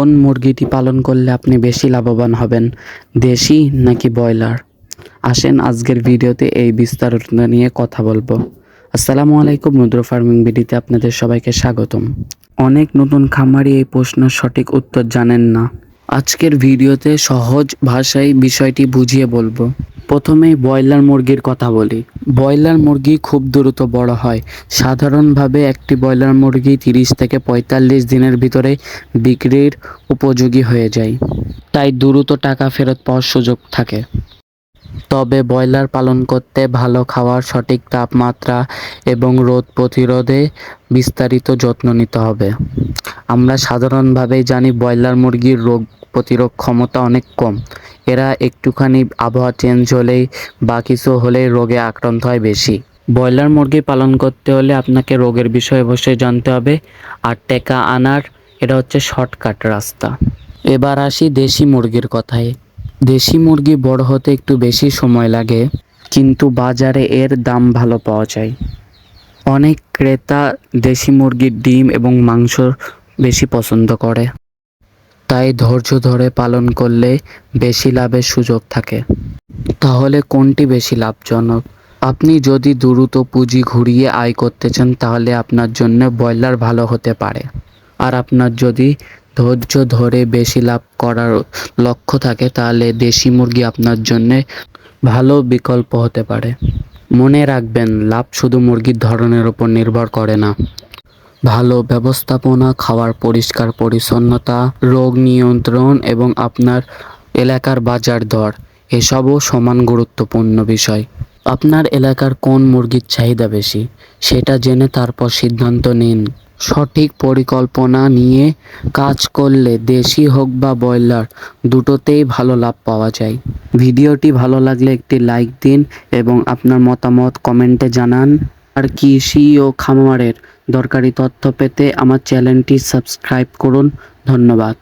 কোন মুরগিটি পালন করলে আপনি বেশি লাভবান হবেন, দেশি নাকি ব্রয়লার? আসেন আজকের ভিডিওতে এই বিস্তারিত নিয়ে কথা বলবো। আসসালামু আলাইকুম, নুদ্র ফার্মিং ভিডিওতে আপনাদের সবাইকে স্বাগতম। অনেক নতুন খামারি এই প্রশ্নের সঠিক উত্তর জানেন না। আজকের ভিডিওতে সহজ ভাষায় বিষয়টি বুঝিয়ে বলবো। প্রথমেই ব্রয়লার মুরগির কথা বলি। ব্রয়লার মুরগি খুব দ্রুত বড় হয়। সাধারণভাবে একটি ব্রয়লার মুরগি 30 থেকে 45 দিনের ভিতরে বিক্রির উপযোগী হয়ে যায়, তাই দ্রুত টাকা ফেরত পাওয়ার সুযোগ থাকে। তবে ব্রয়লার পালন করতে ভালো খাবার, সঠিক তাপমাত্রা এবং রোদ প্রতিরোধে বিস্তারিত যত্ন নিতে হবে। আমরা সাধারণভাবেই জানি ব্রয়লার মুরগির রোগ প্রতিরোধ ক্ষমতা অনেক কম। এরা একটুখানি আবহাওয়া চেঞ্জ হলেই বা কিছু হলেই রোগে আক্রান্ত হয় বেশি। ব্রয়লার মুরগি পালন করতে হলে আপনাকে রোগের বিষয়ে অবশ্যই জানতে হবে, আর টাকা আনার এটা হচ্ছে শর্টকাট রাস্তা। এবার আসি দেশি মুরগির কথায়। দেশি মুরগি বড় হতে একটু বেশি সময় লাগে, কিন্তু বাজারে এর দাম ভালো পাওয়া যায়। অনেক ক্রেতা দেশি মুরগির ডিম এবং মাংস বেশি পছন্দ করে, তাই ধৈর্য ধরে পালন করলে বেশি লাভের সুযোগ থাকে। তাহলে কোনটি বেশি লাভজনক? আপনি যদি দ্রুত পুঁজি ঘুরিয়ে আয় করতে চান তাহলে আপনার জন্য ব্রয়লার ভালো হতে পারে। আর আপনার যদি ধৈর্য ধরে বেশি লাভ করার লক্ষ্য থাকে তাহলে দেশি মুরগি আপনার জন্য ভালো বিকল্প হতে পারে। মনে রাখবেন, লাভ শুধু মুরগির ধরনের উপর নির্ভর করে না। ভালো ব্যবস্থাপনা, খাওয়ার পরিষ্কার পরিচ্ছন্নতা, রোগ নিয়ন্ত্রণ এবং আপনার এলাকার বাজার দর এসবও সমান গুরুত্বপূর্ণ বিষয়। আপনার এলাকার কোন মুরগির চাহিদা বেশি সেটা জেনে তারপর সিদ্ধান্ত নিন। সঠিক পরিকল্পনা নিয়ে কাজ করলে দেশি হোক বা ব্রয়লার দুটোতেই ভালো লাভ পাওয়া যায়। ভিডিওটি ভালো লাগলে একটি লাইক দিন এবং আপনার মতামত কমেন্টে জানান। আর কৃষি ও খামারের দরকারি তথ্য পেতে আমার চ্যানেলটি সাবস্ক্রাইব করুন। ধন্যবাদ।